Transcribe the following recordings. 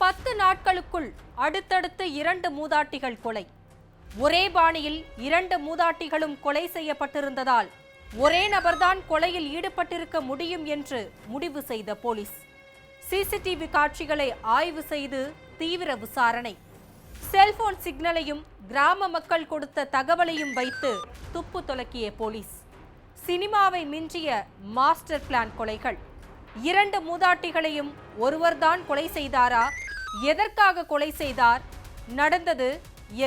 10 நாட்களுக்குள் அடுத்தடுத்து 2 மூதாட்டிகள் கொலை. ஒரே பாணியில் 2 மூதாட்டிகளும் கொலை செய்யப்பட்டிருந்ததால் ஒரே நபர்தான் கொலையில் ஈடுபட்டிருக்க முடியும் என்று முடிவு செய்த போலீஸ் சிசிடிவி காட்சிகளை ஆய்வு செய்து தீவிர விசாரணை. செல்போன் சிக்னலையும் கிராம மக்கள் கொடுத்த தகவலையும் வைத்து துப்பு துலக்கிய போலீஸ். சினிமாவை மிஞ்சிய மாஸ்டர் பிளான் கொலைகள். 2 மூதாட்டிகளையும் ஒருவர்தான் கொலை செய்தாரா? எதற்காக கொலை செய்தார்? நடந்தது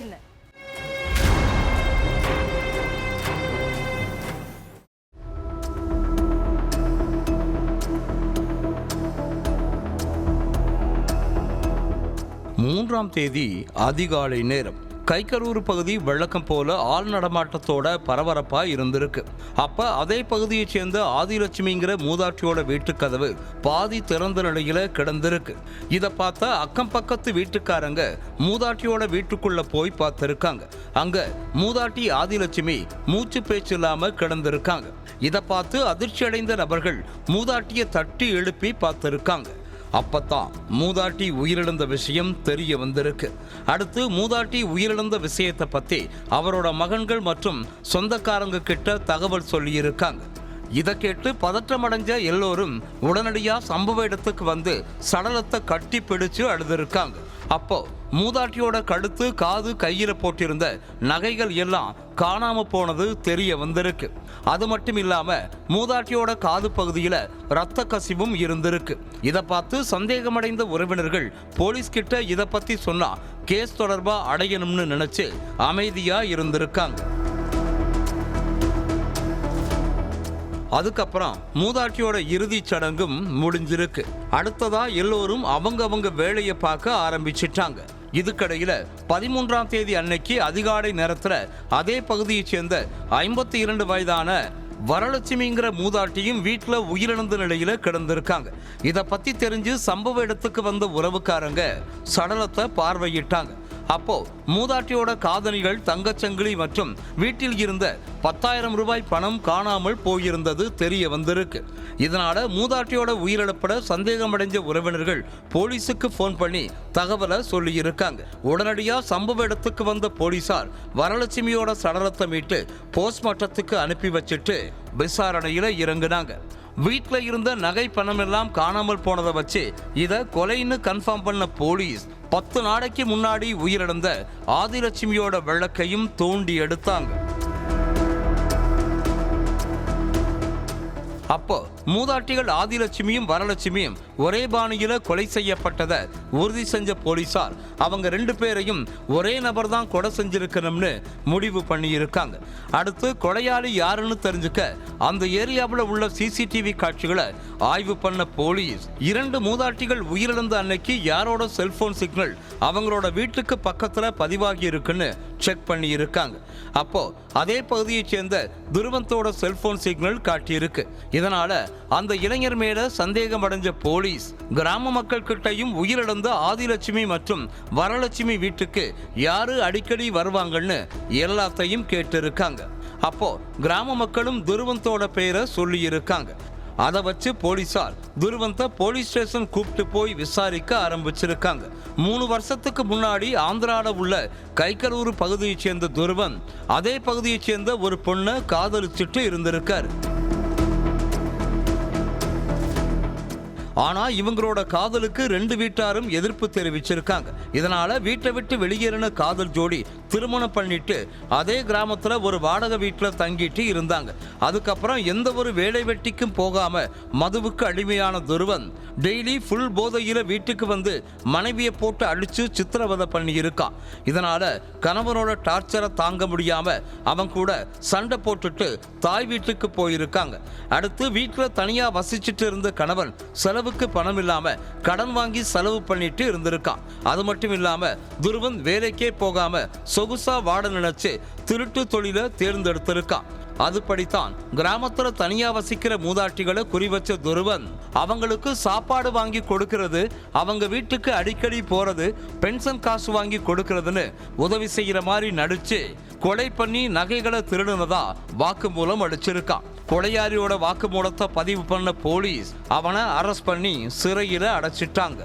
என்ன? மூன்றாம் தேதி அதிகாலை நேரம் கைக்கரூர் பகுதி வெள்ளக்கம் போல ஆள் நடமாட்டத்தோட பரபரப்பா இருந்திருக்கு. அப்ப அதே பகுதியைச் சேர்ந்த ஆதிலட்சுமிங்கிற மூதாட்டியோட வீட்டுக்கதவு பாதி திறந்த நிலையில கிடந்திருக்கு. இதை பார்த்த அக்கம் பக்கத்து வீட்டுக்காரங்க மூதாட்டியோட வீட்டுக்குள்ள போய் பார்த்திருக்காங்க. அங்க மூதாட்டி ஆதிலட்சுமி மூச்சு பேச்சு இல்லாம கிடந்திருக்காங்க. இதை பார்த்து அதிர்ச்சி அடைந்த நபர்கள் மூதாட்டியை தட்டி எழுப்பி பார்த்திருக்காங்க. அப்பத்தான் மூதாட்டி உயிரிழந்த விஷயம் தெரிய வந்திருக்கு. அடுத்து மூதாட்டி உயிரிழந்த விஷயத்தை பத்தி அவரோட மகன்கள் மற்றும் சொந்தக்காரங்க கிட்ட தகவல் சொல்லியிருக்காங்க. இதை கேட்டு பதற்றமடைஞ்ச எல்லோரும் உடனடியா சம்பவ இடத்துக்கு வந்து சடலத்தை கட்டி பிடிச்சு அழுதுருக்காங்க. அப்போ மூதாட்டியோட கழுத்து, காது, கையில போட்டிருந்த நகைகள் எல்லாம் காணாம போனது தெரிய வந்திருக்கு. அது மட்டும் இல்லாம மூதாட்டியோட காது பகுதியில ரத்த கசிவும் இருந்திருக்கு. இதை பார்த்து சந்தேகமடைந்த உறவினர்கள் போலீஸ் கிட்ட இதை பத்தி சொன்னா கேஸ் தொடர்பா அடையணும்னு நினைச்சு அமைதியா இருந்திருக்காங்க. அதுக்கப்புறம் மூதாட்டியோட இறுதி சடங்கும் முடிஞ்சிருக்கு. அடுத்ததா எல்லோரும் அவங்க வேலையை பார்க்க ஆரம்பிச்சிட்டாங்க. இதுக்கடையில 13ஆம் தேதி அன்னைக்கு அதிகாலை நேரத்துல அதே பகுதியைச் சேர்ந்த 52 வயதான வரலட்சுமிங்கிற மூதாட்டியும் வீட்டுல உயிரிழந்த நிலையில கிடந்திருக்காங்க. இதை பத்தி தெரிஞ்சு சம்பவ இடத்துக்கு வந்த உறவுக்காரங்க சடலத்தை பார்வையிட்டாங்க. அப்போ மூதாட்டியோட காதணிகள், தங்கச்சங்கிலி மற்றும் வீட்டில் இருந்த 10,000 ரூபாய் பணம் காணாமல் போயிருந்தது தெரிய வந்திருக்கு. இதனால மூதாட்டியோட உயிரிழப்பட சந்தேகமடைஞ்ச உறவினர்கள் போலீஸுக்கு போன் பண்ணி தகவலை சொல்லியிருக்காங்க. உடனடியா சம்பவ இடத்துக்கு வந்த போலீசார் வரலட்சுமியோட சடலத்தை மீட்டு போஸ்ட்மார்ட்டத்துக்கு அனுப்பி வச்சுட்டு விசாரணையில இறங்குனாங்க. வீட்டில் இருந்த நகை பணம் எல்லாம் காணாமல் போனதை வச்சு இதை கொலைன்னு கன்ஃபார்ம் பண்ண போலீஸ் 10 நாளைக்கு முன்னாடி உயிரிழந்த ஆதிலட்சுமியோட வழக்கையும் தோண்டி எடுத்தாங்க. அப்போ மூதாட்டிகள் ஆதிலட்சுமியும் வரலட்சுமியும் ஒரே பாணியில கொலை செய்யப்பட்டதை உறுதி செஞ்ச போலீசார் அவங்க 2 பேரையும் ஒரே நபர் தான் கொலை செஞ்சிருக்கணும்னு முடிவு பண்ணியிருக்காங்க. அடுத்து கொலையாளி யாருன்னு தெரிஞ்சுக்க அந்த ஏரியாவில் உள்ள சிசிடிவி காட்சிகளை ஆய்வு பண்ண போலீஸ் 2 மூதாட்டிகள் உயிரிழந்த அன்னைக்கு யாரோட செல்போன் சிக்னல் அவங்களோட வீட்டுக்கு பக்கத்துல பதிவாகி இருக்குன்னு செக் பண்ணி இருக்காங்க. அப்போ அதே பகுதியைச் சேர்ந்த துருவந்தோட செல்போன் சிக்னல் காட்டியிருக்கு. இதனால அந்த இளைஞர் மேல சந்தேகம் அடைஞ்ச போலீஸ் கிராம மக்கள் கிட்டையும் உயிரிழந்த ஆதிலட்சுமி மற்றும் வரலட்சுமி வீட்டுக்கு யாரு அடிக்கடி வருவாங்கன்னு எல்லாத்தையும் கேட்டிருக்காங்க. அப்போ கிராம மக்களும் துருவந்தோட பெயரை சொல்லி இருக்காங்க. அதை வச்சு போலீசார் துருவந்த போலீஸ் ஸ்டேஷன் கூப்பிட்டு போய் விசாரிக்க ஆரம்பிச்சிருக்காங்க. 3 வருஷத்துக்கு முன்னாடி ஆந்திரால உள்ள கைக்கரூர் பகுதியைச் சேர்ந்த துருவன் அதே பகுதியைச் சேர்ந்த ஒரு பொண்ணை காதலிச்சுட்டு இருந்திருக்காரு. ஆனா இவங்களோட காதலுக்கு 2 வீட்டாரும் எதிர்ப்பு தெரிவிச்சிருக்காங்க. இதனால வீட்டை விட்டு வெளியேறின காதல் ஜோடி திருமணம் பண்ணிட்டு அதே கிராமத்துல ஒரு வாடகை வீட்டுல தங்கிட்டு இருந்தாங்க. அதுக்கப்புறம் எந்த ஒரு வேலை வெட்டிக்கும் போகாம மதுவுக்கு அடிமையான துருவன் டெய்லி ஃபுல் போதையில வீட்டுக்கு வந்து மனைவியை போட்டு அடிச்சு சித்திரவதை பண்ணி இருக்கான். இதனால கணவனோட டார்ச்சரை தாங்க முடியாம அவன் கூட சண்டை போட்டுட்டு தாய் வீட்டுக்கு போயிருக்காங்க. அடுத்து வீட்டுல தனியா வசிச்சுட்டு இருந்த கணவன் செலவுக்கு பணம் இல்லாம கடன் வாங்கி செலவு பண்ணிட்டு இருந்திருக்கான். அது மட்டும் இல்லாம துருவன் வேலைக்கே போகாம சொகுசா வாட நினைச்சு திருட்டு தொழிலை தேர்ந்தெடுத்திருக்கான். அதுபடித்தான் கிராமத்துல தனியா வசிக்கிற மூதாட்டிகளை குறிவச்ச துருவன் அவங்களுக்கு சாப்பாடு வாங்கி கொடுக்கிறது, அவங்க வீட்டுக்கு அடிக்கடி போறது, பென்ஷன் காசு வாங்கி கொடுக்கறதுன்னு உதவி செய்யற மாதிரி நடிச்சு கொலை பண்ணி நகைகளை திருடுனதா வாக்குமூலம் அளிச்சிருக்கான். கொலையாளியோட வாக்குமூலத்தை பதிவு பண்ண போலீஸ் அவனை அரெஸ்ட் பண்ணி சிறையில அடைச்சிட்டாங்க.